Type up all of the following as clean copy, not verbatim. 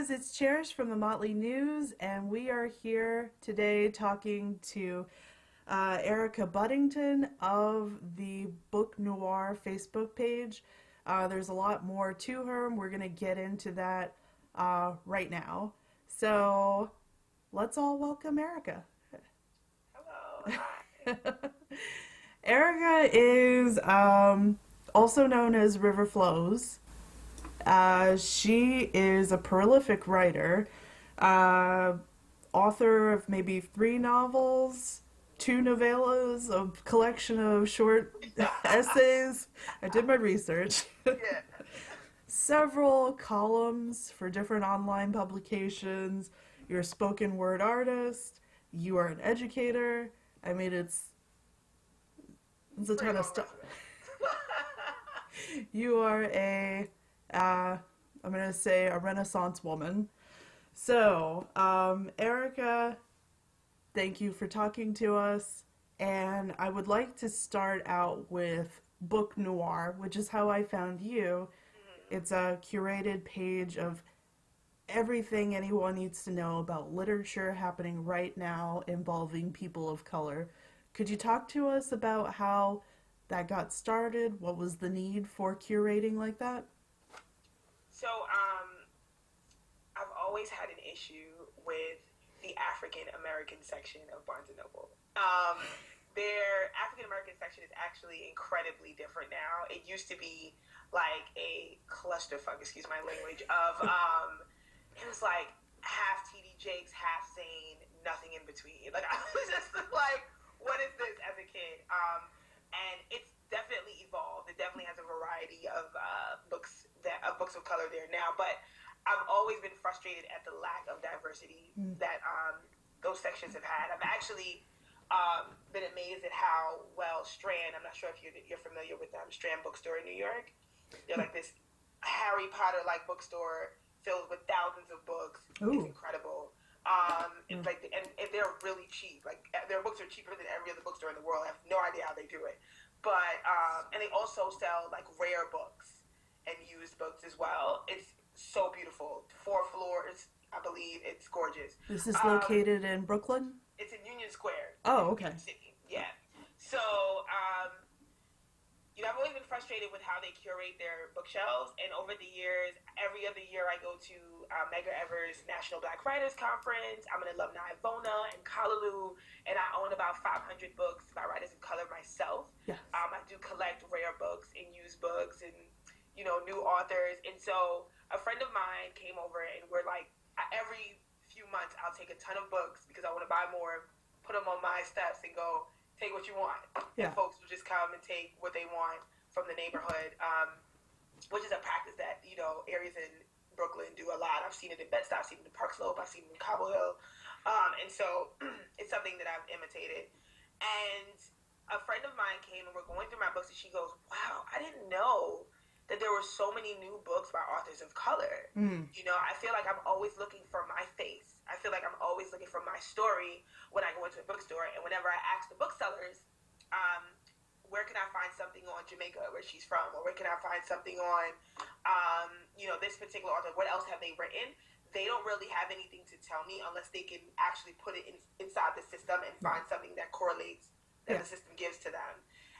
guys, it's Cherish from the Motley News, and we are here today talking to Erica Buddington of the BookNoire Facebook page. There's a lot more to her, and we're going to get into that right now. So let's all welcome Erica. Hello. Hi. Erica is also known as River Flows. She is a prolific writer, uh, author of maybe three novels, two novellas, a collection of short essays. I did my research. Yeah. Several columns for different online publications. You're a spoken word artist. You are an educator. I mean, it's a Pretty ton of long stuff. resume. You are I'm going to say a Renaissance woman. So, Erica, thank you for talking to us. And I would like to start out with Book Noir, which is how I found you. It's a curated page of everything anyone needs to know about literature happening right now involving people of color. Could you talk to us about how that got started? What was the need for curating like that? So, I've always had an issue with the African American section of Barnes and Noble. Their African American section is actually incredibly different now. It used to be like a clusterfuck, excuse my language, of it was like half TD Jakes, half Zane, nothing in between. Like I was just like, what is this as a kid? And it's definitely evolved. It definitely has a variety of books of color there now. But I've always been frustrated at the lack of diversity that those sections have had. I've actually been amazed at how well Strand. I'm not sure if you're familiar with Strand Bookstore in New York. They're like this Harry Potter like bookstore filled with thousands of books. Ooh. It's incredible. It's like and they're really cheap. Like their books are cheaper than every other bookstore in the world. I have no idea how they do it. But and they also sell like rare books and used books as well. It's so beautiful. 4 floors, I believe. It's gorgeous. This is located in Brooklyn? It's in Union Square. Oh, In New okay. York City. Yeah. So, I've always been frustrated with how they curate their bookshelves. And over the years, every other year I go to Medgar Evers National Black Writers Conference. I'm an alumni of Bona and Callaloo, and I own about 500 books by writers of color myself. Yes. I do collect rare books and used books and, new authors. And so a friend of mine came over and we're like, every few months I'll take a ton of books because I want to buy more, put them on my steps and go, take what you want. Yeah. And folks will just come and take what they want from the neighborhood, which is a practice that, areas in Brooklyn do a lot. I've seen it in Bed-Stuy, I've seen it in Park Slope, I've seen it in Cobble Hill. And so it's something that I've imitated. And a friend of mine came and we're going through my books and she goes, wow, I didn't know that there were so many new books by authors of color. I feel like I'm always looking for my face. I feel like I'm always looking for my story when I go into a bookstore. And whenever I ask the booksellers, where can I find something on Jamaica, where she's from, or where can I find something on, this particular author? What else have they written? They don't really have anything to tell me unless they can actually put it inside the system and find something that correlates that the system gives to them.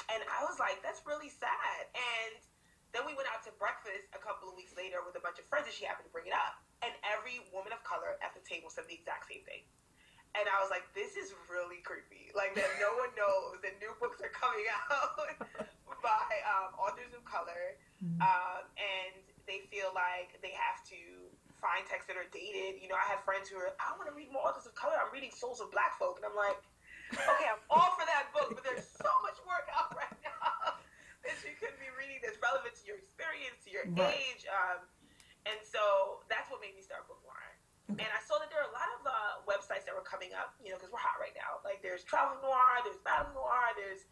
And I was like, that's really sad. And then we went out to breakfast a couple of weeks later with a bunch of friends and she happened to bring it up. And every woman of color at the table said the exact same thing. And I was like, this is really creepy. Like that no one knows that new books are coming out by authors of color. And they feel like they have to find texts that are dated. I have friends who are, I want to read more authors of color. I'm reading Souls of Black Folk. And I'm like, okay, I'm all for that book, but there's so much work out right now that you could be reading that's relevant to your experience, to your age. And so that's what made me start BookNoire. Okay. And I saw that there are a lot of websites that were coming up, because we're hot right now. Like there's Travel Noir, there's Battle Noir, there's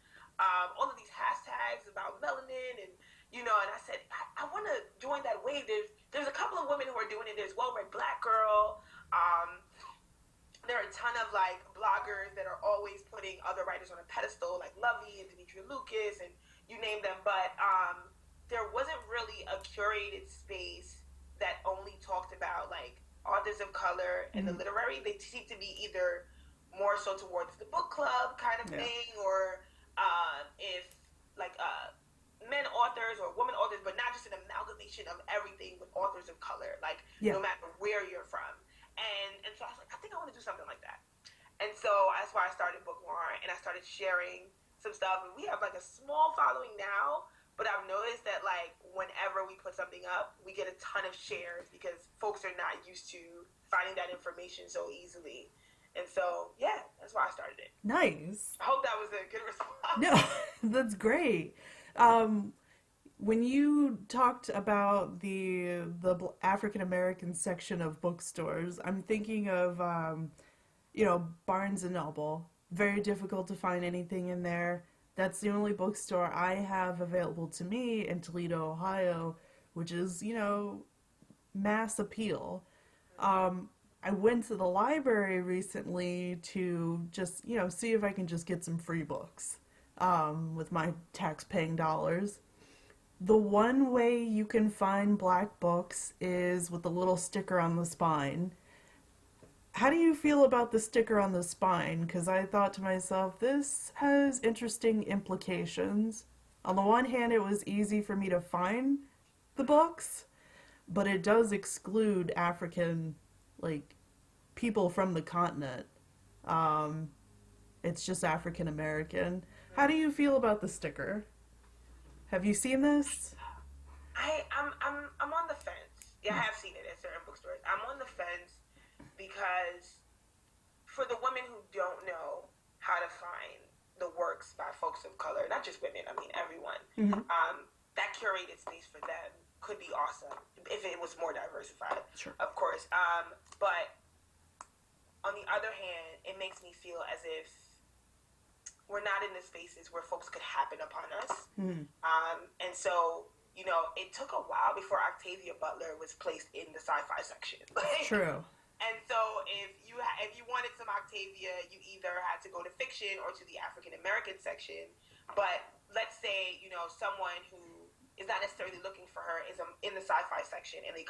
all of these hashtags about melanin and, and I said, I want to join that wave. There's a couple of women who are doing it. There's Well Read Black Girl. There are a ton of like bloggers that are always putting other writers on a pedestal, like Lovey and Demetria Lucas and you name them. But there wasn't really a curated space that only talked about like authors of color and the literary, they seem to be either more so towards the book club kind of thing, or if like men authors or women authors, but not just an amalgamation of everything with authors of color, like no matter where you're from. And so I was like, I think I want to do something like that. And so that's why I started BookNoire, and I started sharing some stuff. And we have like a small following now, but I've noticed that like whenever we put something up, we get a ton of shares because folks are not used to finding that information so easily. And so, yeah, that's why I started it. Nice. I hope that was a good response. No, that's great. When you talked about the African American section of bookstores, I'm thinking of Barnes and Noble. Very difficult to find anything in there. That's the only bookstore I have available to me in Toledo, Ohio, which is, mass appeal. I went to the library recently to just, see if I can just get some free books with my tax-paying dollars. The one way you can find black books is with the little sticker on the spine. How do you feel about the sticker on the spine? Because I thought to myself, this has interesting implications. On the one hand, it was easy for me to find the books, but it does exclude African, people from the continent. It's just African American. How do you feel about the sticker? Have you seen this? I'm on the fence. Yeah, I have seen it at certain bookstores. I'm on the fence because for the women who don't know how to find the works by folks of color, not just women, I mean everyone, that curated space for them could be awesome if it was more diversified, Sure. of course. But on the other hand, it makes me feel as if we're not in the spaces where folks could happen upon us. And so, it took a while before Octavia Butler was placed in the sci-fi section. True. And so if you wanted some Octavia, you either had to go to fiction or to the African American section. But let's say, someone who is not necessarily looking for her is in the sci-fi section, and they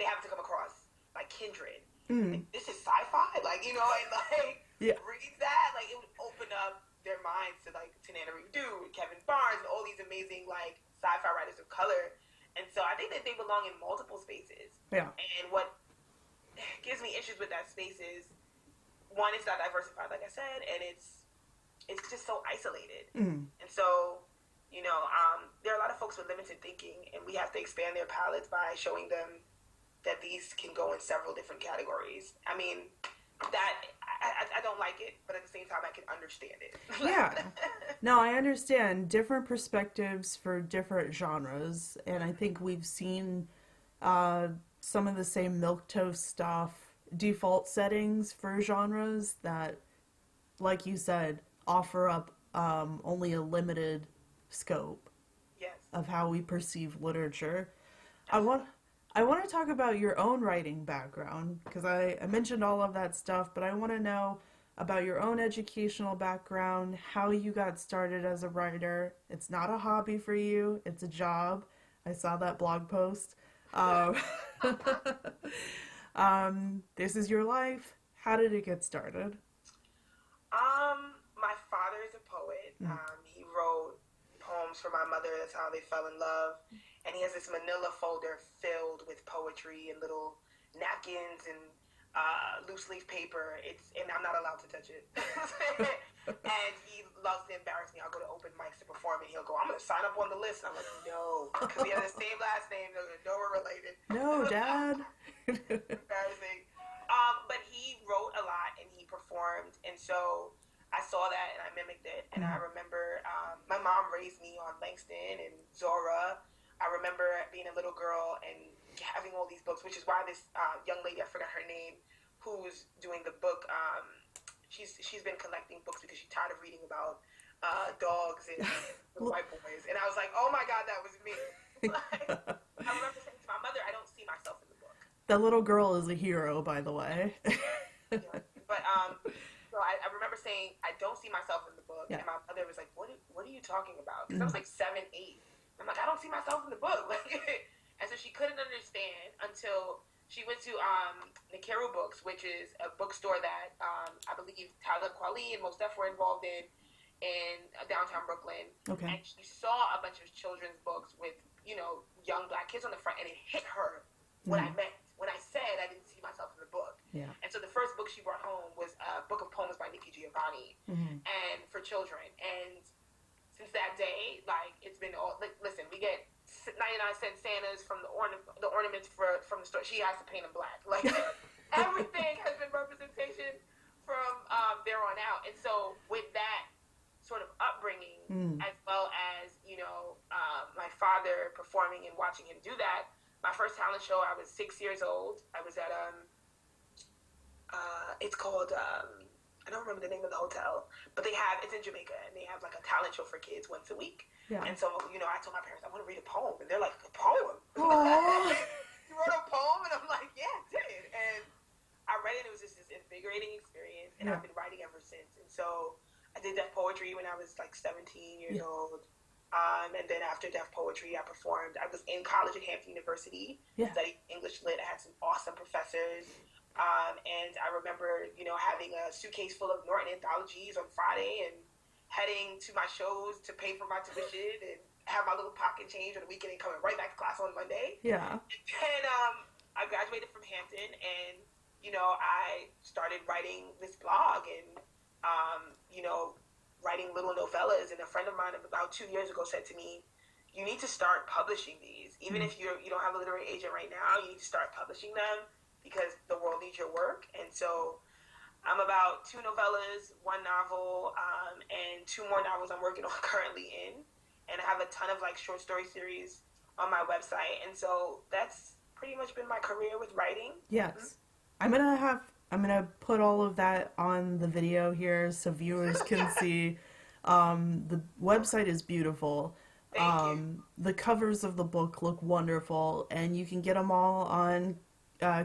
have to come across like Kindred. Like, this is sci-fi, and read that, it would open up their minds to Tanana Redu, Kevin Barnes, and all these amazing sci-fi writers of color. And so I think that they belong in multiple spaces. Yeah. And what gives me issues with that space is, one, it's not diversified, like I said, and it's just so isolated. And so, there are a lot of folks with limited thinking, and we have to expand their palettes by showing them that these can go in several different categories. I mean, I don't like it, but at the same time, I can understand it. Yeah. No, I understand different perspectives for different genres, and I think we've seen some of the same milquetoast stuff, default settings for genres that, like you said, offer up only a limited scope of how we perceive literature. I want to talk about your own writing background, because I mentioned all of that stuff, but I want to know about your own educational background, how you got started as a writer. It's not a hobby for you, it's a job. I saw that blog post. This is your life. How did it get started? My father is a poet. He wrote poems for my mother. That's how they fell in love. And he has this manila folder filled with poetry and little napkins and loose leaf paper. And I'm not allowed to touch it. And he loves to embarrass me. I'll go to open mics to perform, and he'll go, "I'm going to sign up on the list." And I'm like, "No," because we have the same last name. No, we're related. No, Dad. Embarrassing. But he wrote a lot and he performed, and so I saw that and I mimicked it. And I remember my mom raised me on Langston and Zora. I remember being a little girl and having all these books, which is why this young lady, I forgot her name, who's doing the book, she's been collecting books because she's tired of reading about dogs and white boys. And I was like, oh my God, that was me. I remember saying to my mother, I don't see myself in the book. That little girl is a hero, by the way. Yeah. But so I remember saying, I don't see myself in the book. Yeah. And my mother was like, what are you talking about? Because I was like 7, 8. I'm like, I don't see myself in the book. And so she couldn't understand until She went to Nakaru Books, which is a bookstore that I believe Tyler Kweli and Mos Def were involved in downtown Brooklyn. Okay. And she saw a bunch of children's books with, young black kids on the front, and it hit her what I meant. When I said I didn't see myself in the book. Yeah. And so the first book she brought home was a book of poems by Nikki Giovanni, and for children. And since that day, like, it's been all, like, listen, we get 99-cent Santas from the ornaments from the store. She has to paint them black. Like, everything has been representation from there on out. And so with that sort of upbringing, as well as, my father performing and watching him do that, my first talent show, I was 6 years old. I was at, it's called, I don't remember the name of the hotel, but it's in Jamaica, and they have like a talent show for kids once a week. Yeah. And so, I told my parents, I want to read a poem. And they're like, a poem? You wrote a poem? And I'm like, yeah, I did. And I read it, and it was just this invigorating experience, and I've been writing ever since. And so I did deaf poetry when I was like 17 years old. And then after deaf poetry, I performed. I was in college at Hampton University, studied English lit. I had some awesome professors. And I remember, having a suitcase full of Norton anthologies on Friday and heading to my shows to pay for my tuition and have my little pocket change on the weekend and coming right back to class on Monday. Yeah. And I graduated from Hampton, and, I started writing this blog and, writing little novellas. And a friend of mine about 2 years ago said to me, you need to start publishing these. Even if you don't have a literary agent right now, you need to start publishing them because the world needs your work. And so I'm about 2 novellas, 1 novel, and 2 more novels I'm working on currently in. And I have a ton of like short story series on my website. And so that's pretty much been my career with writing. Yes. I'm gonna put all of that on the video here so viewers can see. The website is beautiful. Thank you. The covers of the book look wonderful, and you can get them all on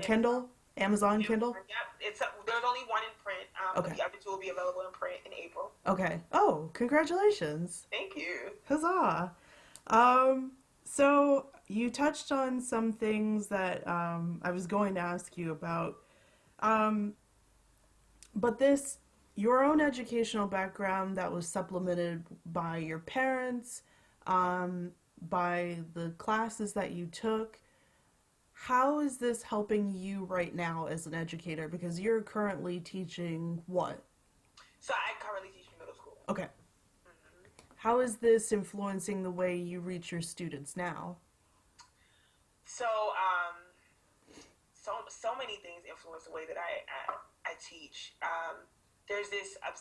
Kindle, Amazon Kindle. Yep, there's only 1 in print. Okay. But the other 2 will be available in print in April. Okay. Oh, congratulations! Thank you. Huzzah! So you touched on some things that I was going to ask you about. But your own educational background that was supplemented by your parents, by the classes that you took, how is this helping you right now as an educator? Because you're currently teaching what? So I currently teach middle school. Okay. How is this influencing the way you reach your students now? So, so many things influence the way that I teach. There's this, of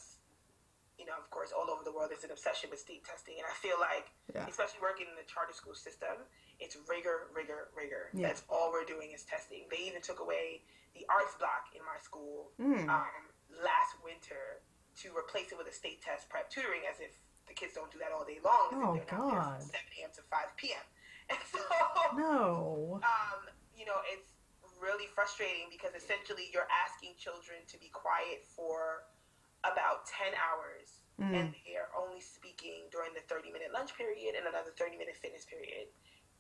course, all over the world, there's an obsession with state testing. And I feel like, especially working in the charter school system, it's rigor. Yeah. That's all we're doing is testing. They even took away the arts block in my school last winter to replace it with a state test prep tutoring, as if the kids don't do that all day long. Oh, they're God. not there from 7 a.m. to 5 p.m. And so, No. It's really frustrating because essentially you're asking children to be quiet for about 10 hours and they are only speaking during the 30-minute lunch period and another 30-minute fitness period.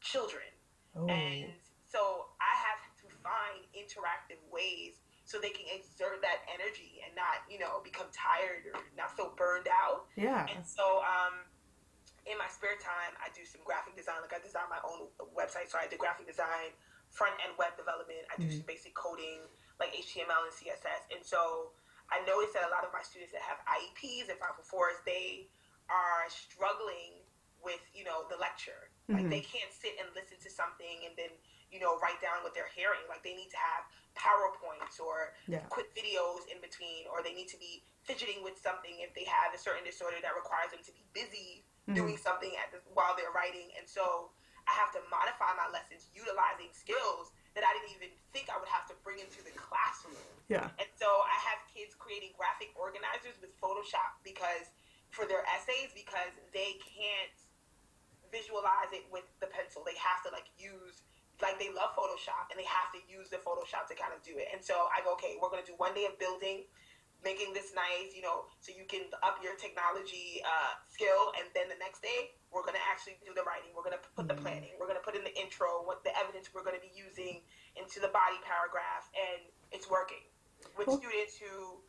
Children. Oh. And so I have to find interactive ways so they can exert that energy and not, become tired or not feel burned out. Yeah. And so in my spare time, I do some graphic design. Like, I design my own website, so I do graphic design, front-end web development. I do some basic coding, like HTML and CSS. And so I noticed that a lot of my students that have IEPs and 504s, they are struggling with, the lecture. Like, they can't sit and listen to something and then, write down what they're hearing. Like, they need to have PowerPoints or quick videos in between, or they need to be fidgeting with something if they have a certain disorder that requires them to be busy doing something while they're writing. And so I have to modify my lessons utilizing skills that I didn't even think I would have to bring into the classroom. Yeah. And so I have kids creating graphic organizers with Photoshop for their essays because they can't visualize it with the pencil. They have to use, they love Photoshop and they have to use the Photoshop to kind of do it. And so I go, okay, we're going to do 1 day of building, making this nice, so you can up your technology skill. And then the next day, we're going to actually do the writing. We're going to put the planning. We're going to put in the intro, what the evidence we're going to be using. into the body paragraph, and it's working with students who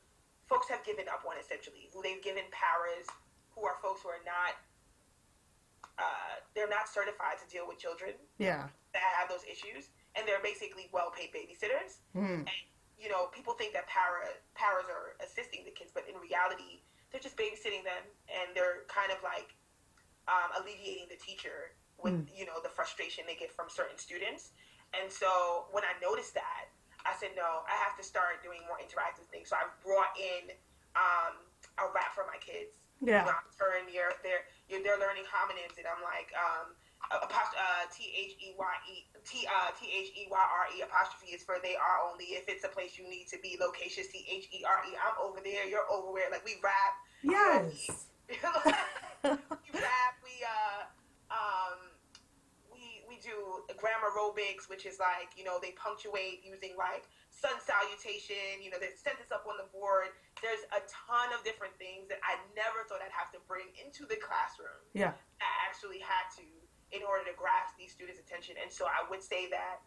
folks have given up on, essentially, who they've given paras, who are folks who are not they're not certified to deal with children that have those issues, and they're basically well-paid babysitters. And people think that paras are assisting the kids, but in reality, they're just babysitting them, and they're kind of like alleviating the teacher with the frustration they get from certain students. And so when I noticed that, I said, no, I have to start doing more interactive things. So I brought in a rap for my kids. Yeah. They're learning homonyms, and I'm like, THEYRE apostrophe is for they are only. If it's a place you need to be, location THERE. I'm over there, you're over where. Like, we rap. Yes. We rap. We do grammar aerobics, which is like, they punctuate using like sun salutation. There's sentence up on the board. There's a ton of different things that I never thought I'd have to bring into the classroom. Yeah. I actually had to in order to grasp these students' attention. And so I would say that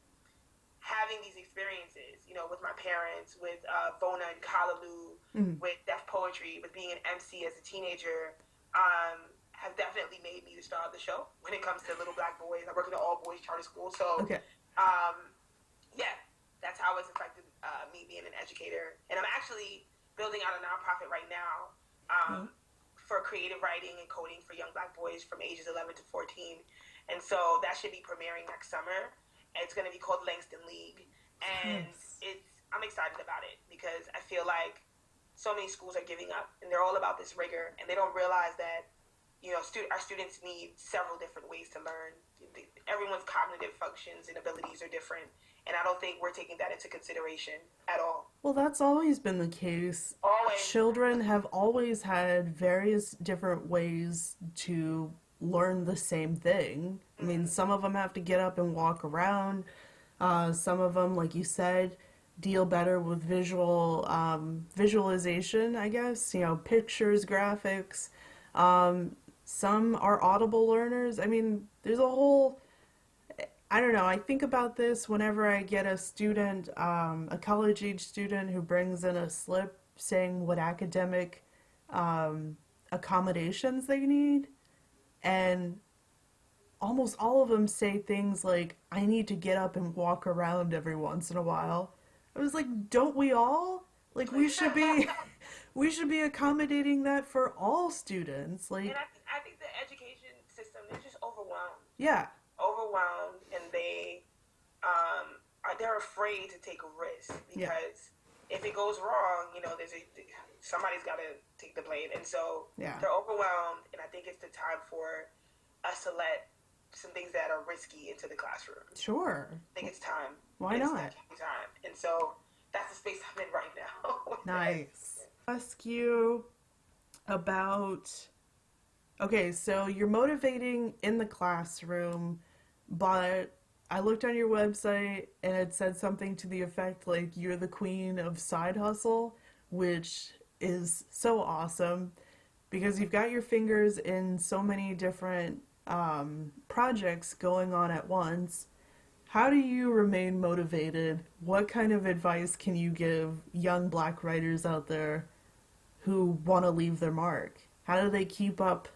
having these experiences, with my parents, with Vona and Kalaloo, with deaf poetry, with being an MC as a teenager, has definitely made me the star of the show when it comes to little black boys. I work in an all-boys charter school. So, that's how it's affected me being an educator. And I'm actually building out a nonprofit right now for creative writing and coding for young black boys from ages 11 to 14. And so that should be premiering next summer. It's going to be called Langston League. And I'm excited about it because I feel like so many schools are giving up, and they're all about this rigor, and they don't realize that our students need several different ways to learn. Everyone's cognitive functions and abilities are different, and I don't think we're taking that into consideration at all. Well, that's always been the case. Always. Children have always had various different ways to learn the same thing. I mean, some of them have to get up and walk around. Some of them, like you said, deal better with visualization, I guess. Pictures, graphics. Some are audible learners. I mean, there's a whole, I don't know, I think about this whenever I get a student, a college-age student who brings in a slip saying what academic accommodations they need. And almost all of them say things like, I need to get up and walk around every once in a while. I was like, don't we all? Like, we should be accommodating that for all students. Like, and I think the education system is just overwhelmed. Yeah. Overwhelmed, and they're afraid to take a risk because if it goes wrong, somebody's got to take the blame, and so they're overwhelmed. And I think it's the time for us to let some things that are risky into the classroom. Sure. I think it's time. Why not? It's time, and so that's the space I'm in right now. Nice. Ask you about. Okay, so you're motivating in the classroom, but I looked on your website and it said something to the effect like you're the queen of side hustle, which is so awesome because you've got your fingers in so many different projects going on at once. How do you remain motivated? What kind of advice can you give young black writers out there who want to leave their mark? How do they keep up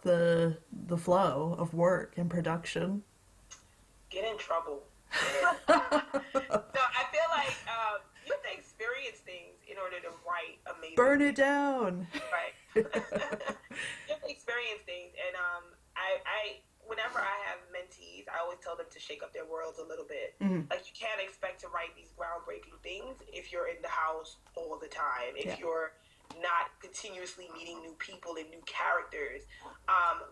the flow of work and production? Get in trouble. No, I feel like you have to experience things in order to write amazing. Burn it down. Right. You have to experience things, and I whenever I have mentees, I always tell them to shake up their worlds a little bit. Like, you can't expect to write these groundbreaking things if you're in the house all the time. If you're not continuously meeting new people and new characters.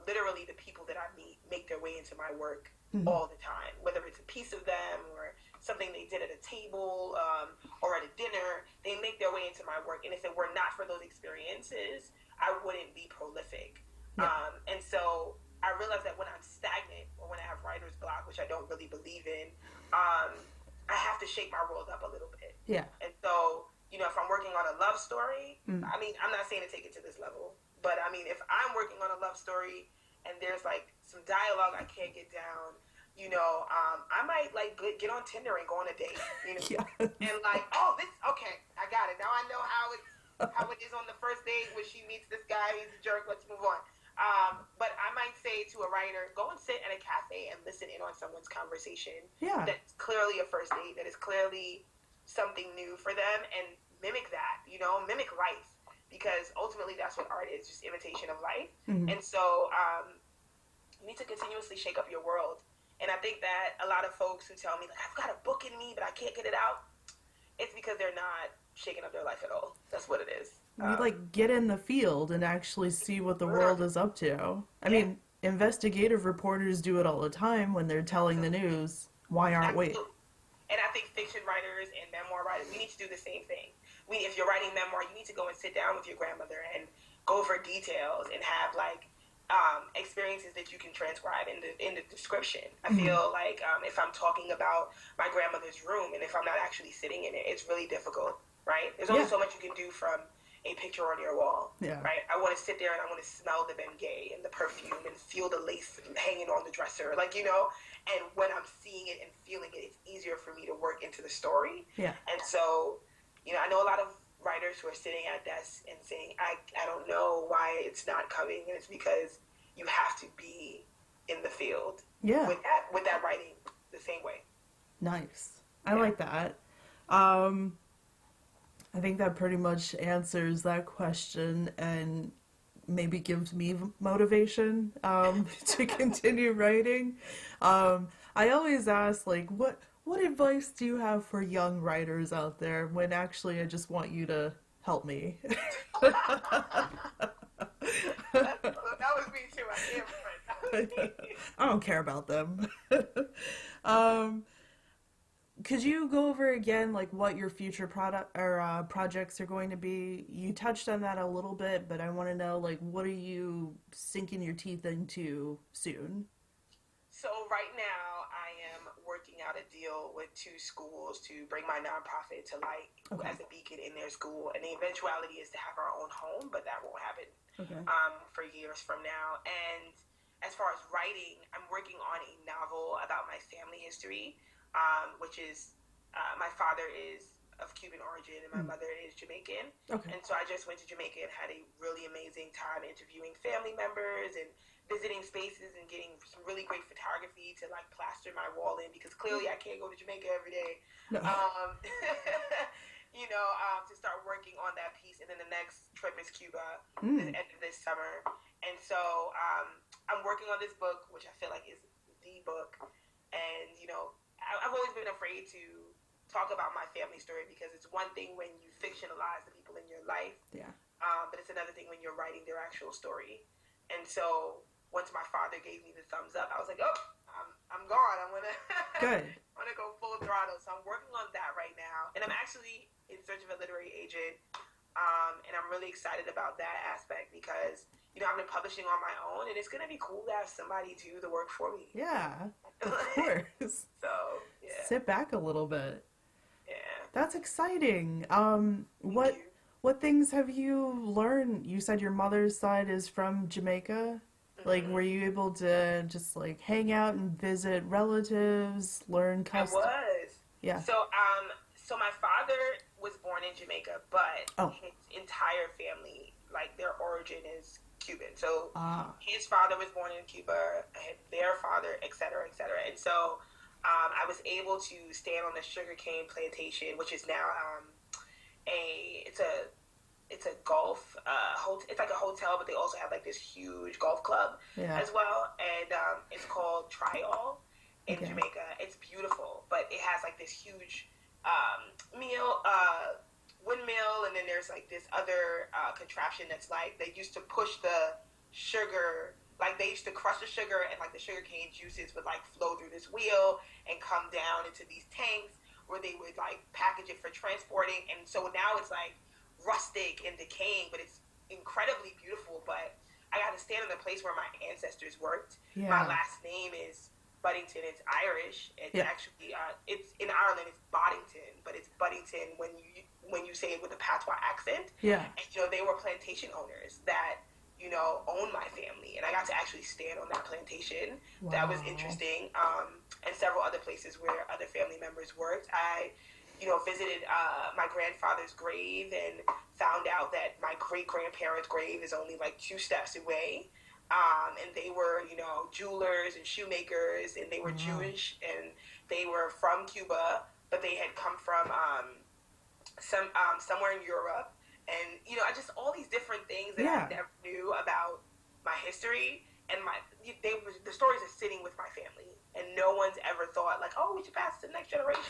Literally, the people that I meet make their way into my work all the time, whether it's a piece of them or something they did at a table or at a dinner. They make their way into my work, and if it were not for those experiences, I wouldn't be prolific. And so I realize that when I'm stagnant or when I have writer's block, which I don't really believe in, I have to shake my world up a little bit. And so, if I'm working on a love story, I mean, I'm not saying to take it to this level, but I mean, if I'm working on a love story and there's like some dialogue I can't get down, I might like get on Tinder and go on a date, Yes. and like, oh, this okay, I got it. Now I know how it is on the first date when she meets this guy. He's a jerk. Let's move on. But I might say to a writer, go and sit at a cafe and listen in on someone's conversation. Yeah. That's clearly a first date. That is clearly something new for them, and mimic that. Mimic life, because ultimately that's what art is, just imitation of life. Mm-hmm. And so you need to continuously shake up your world. And I think that a lot of folks who tell me, like, I've got a book in me, but I can't get it out, it's because they're not shaking up their life at all. That's what it is. You like get in the field and actually see what the world is up to. I mean, investigative reporters do it all the time when they're telling the news. Why aren't we? And I think fiction writers and memoir writers, we need to do the same thing. If you're writing memoir, you need to go and sit down with your grandmother and go over details and have like experiences that you can transcribe in the description. I feel like if I'm talking about my grandmother's room and if I'm not actually sitting in it, it's really difficult, right? There's only so much you can do from a picture on your wall, right? I want to sit there and I want to smell the Bengay and the perfume and feel the lace hanging on the dresser, and when I'm seeing it and feeling it, it's easier for me to work into the story. And so, I know a lot of writers who are sitting at desks and saying, I don't know why it's not coming, and it's because you have to be in the field with that writing the same way. Nice. I like that. I think that pretty much answers that question and maybe gives me motivation to continue writing. I always ask, like, what advice do you have for young writers out there, when actually I just want you to help me? That was me too. I don't care about them. Could you go over again, like, what your future product or projects are going to be? You touched on that a little bit, but I want to know, like, what are you sinking your teeth into soon? So right now, I am working out a deal with 2 schools to bring my nonprofit to light as a beacon in their school. And the eventuality is to have our own home, but that won't happen for years from now. And as far as writing, I'm working on a novel about my family history, which is my father is of Cuban origin and my mother is Jamaican. And so I just went to Jamaica and had a really amazing time interviewing family members and visiting spaces and getting some really great photography to like plaster my wall in, because clearly I can't go to Jamaica every day. No. To start working on that piece. And then the next trip is Cuba at the end of this summer. And so I'm working on this book, which I feel like is the book. And, I've always been afraid to talk about my family story, because it's one thing when you fictionalize the people in your life. But it's another thing when you're writing their actual story. And so once my father gave me the thumbs up, I was like, oh, I'm gone. I'm going to I'm gonna go full throttle. So I'm working on that right now. And I'm actually in search of a literary agent. And I'm really excited about that aspect because, I've been publishing on my own, and it's going to be cool to have somebody do the work for me. Yeah, of course. So, yeah. Sit back a little bit. Yeah. That's exciting. What things have you learned? You said your mother's side is from Jamaica. Like, were you able to just, like, hang out and visit relatives, learn customs? I was. Yeah. So my father was born in Jamaica, but his entire family, like, their origin is Cuban. So his father was born in Cuba, their father, et cetera, et cetera. And so I was able to stand on the sugarcane plantation, which is now it's a golf it's like a hotel, but they also have like this huge golf club as well, and it's called Trial in Jamaica. It's beautiful, but it has like this huge windmill, and then there's like this other contraption that's like they used to push the sugar, like they used to crush the sugar, and like the sugarcane juices would like flow through this wheel and come down into these tanks where they would like package it for transporting. And so now it's like rustic and decaying, but it's incredibly beautiful. But I got to stand in the place where my ancestors worked. My last name is Buddington. It's Irish. It's actually it's in Ireland. It's Boddington, but it's Buddington when you say it with a patois accent. And they were plantation owners that owned my family, and I got to actually stand on that plantation. That was interesting. and several other places where other family members worked. I, visited my grandfather's grave and found out that my great grandparents' grave is only like 2 steps away. And they were, jewelers and shoemakers, and they were Wow. Jewish, and they were from Cuba, but they had come from somewhere in Europe, and I just all these different things that I Yeah. never knew about my history, and the stories are sitting with my family, and no one's ever thought like, oh, we should pass it to the next generation.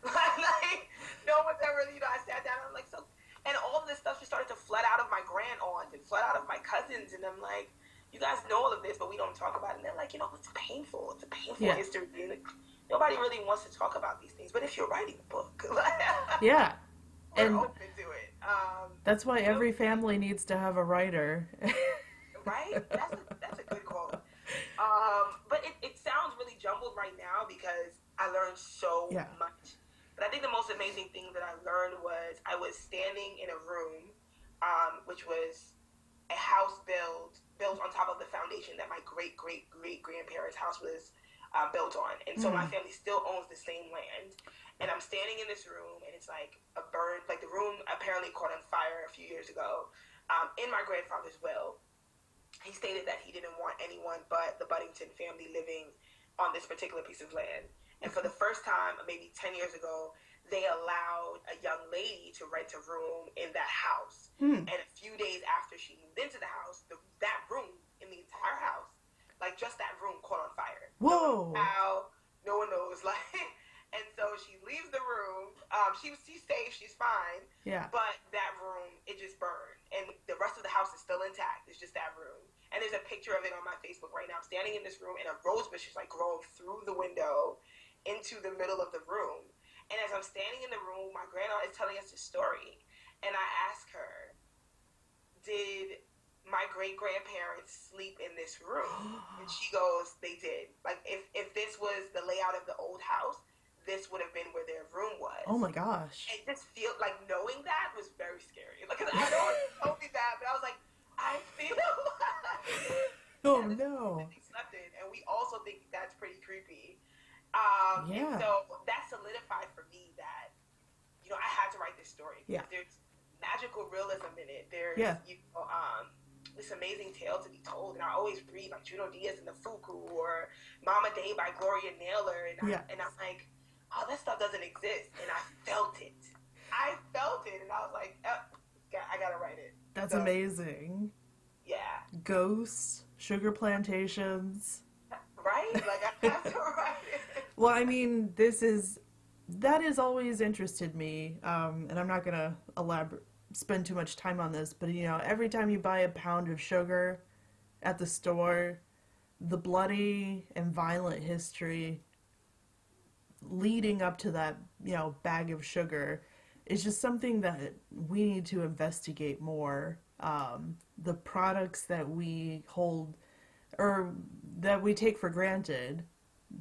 Like no one's ever, I sat down and I'm like, so, and all of this stuff just started to flood out of my grand aunt and flood out of my cousins, and I'm like, you guys know all of this, but we don't talk about it. And they're like, it's painful. It's a painful Yeah. history. Nobody really wants to talk about these things, but if you're writing a book, Yeah. we're And open to it. that's why every family needs to have a writer. Right? That's a good quote. But it sounds really jumbled right now because I learned so Yeah. much. But I think the most amazing thing that I learned was I was standing in a room, which was a house built on top of the foundation that my great great great grandparents' house was built on, and so my Mm. family still owns the same land. And I'm standing in this room, and it's like a burn, like the room apparently caught on fire a few years ago. In my grandfather's will, he stated that he didn't want anyone but the Buddington family living on this particular piece of land. And for the first time, maybe 10 years ago, they allowed a young lady to rent a room in that house. Mm. And a few days after she moved into the house, that room in the entire house, like just that room, caught on fire. No one knows Whoa. how, no one knows. Like, and so she leaves the room. She's safe, she's fine. Yeah. But that room, it just burned. And the rest of the house is still intact. It's just that room. And there's a picture of it on my Facebook right now. I'm standing in this room, and a rose bush is like growing through the window into the middle of the room. And as I'm standing in the room, my grandma is telling us this story. And I ask her, did my great grandparents sleep in this room? And she goes, they did. Like if this was the layout of the old house, this would have been where their room was. Oh my gosh. It just feel like knowing that was very scary. Like, cause I know it told me that, but I was like, I feel like Oh this is no. they slept in, and we also think that's pretty creepy. And Yeah. so that solidified for me that I had to write this story Yeah. because there's magical realism in it. There's Yeah. this amazing tale to be told, and I always read like Juno Diaz and the Fuku or Mama Day by Gloria Naylor, and Yeah. I'm like, oh, that stuff doesn't exist, and I felt it. And I was like, I gotta write it. That's So, amazing. yeah, Ghosts, sugar plantations. right? Like I have to write it. Well, I mean, that has always interested me, and I'm not gonna spend too much time on this, but every time you buy a pound of sugar at the store, the bloody and violent history leading up to that, bag of sugar is just something that we need to investigate more. The products that we hold or that we take for granted,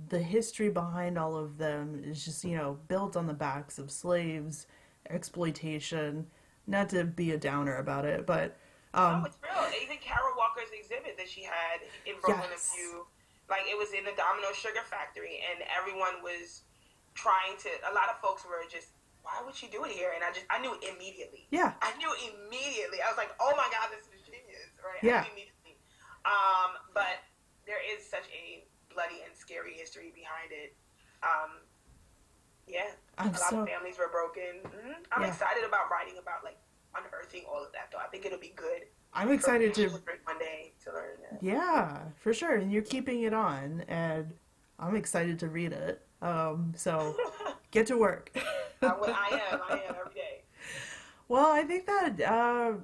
the history behind all of them is just, built on the backs of slaves, exploitation. Not to be a downer about it, but No, it's real. Even Carol Walker's exhibit that she had in Brooklyn, yes. like it was in the Domino Sugar Factory, and everyone was trying to. A lot of folks were just, why would she do it here? And I knew immediately. Yeah. I knew immediately. I was like, oh my God, this is genius, right? Yeah. I knew immediately. But there is such a bloody and scary history behind it. Yeah, a lot of families were broken. I'm excited about writing about like unearthing all of that, though. I think it'll be good. I'm excited to one day to learn that. Yeah, for sure. And you're keeping it on, and I'm excited to read it. So get to work. I am every day. Well, I think that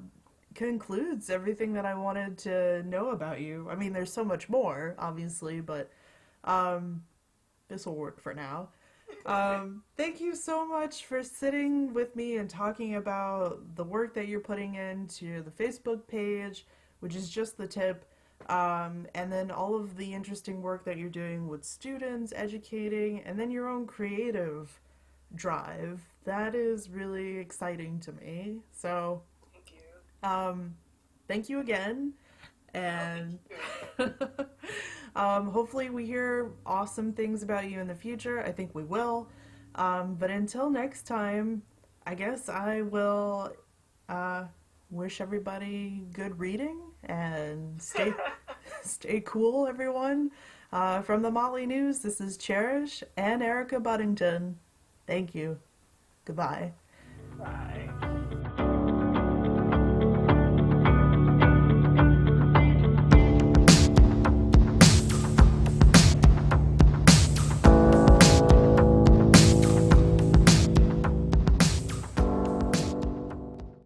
concludes everything that I wanted to know about you. I mean, there's so much more, obviously, but this will work for now. Thank you so much for sitting with me and talking about the work that you're putting into the Facebook page, which is just the tip, and then all of the interesting work that you're doing with students, educating, and then your own creative drive. That is really exciting to me. So, Thank you. thank you again. And Hopefully, we hear awesome things about you in the future. I think we will. But until next time, I guess I will uh, wish everybody good reading and stay cool, everyone. From the Motley News, this is Cherish and Erica Buddington. Thank you. Goodbye. Bye.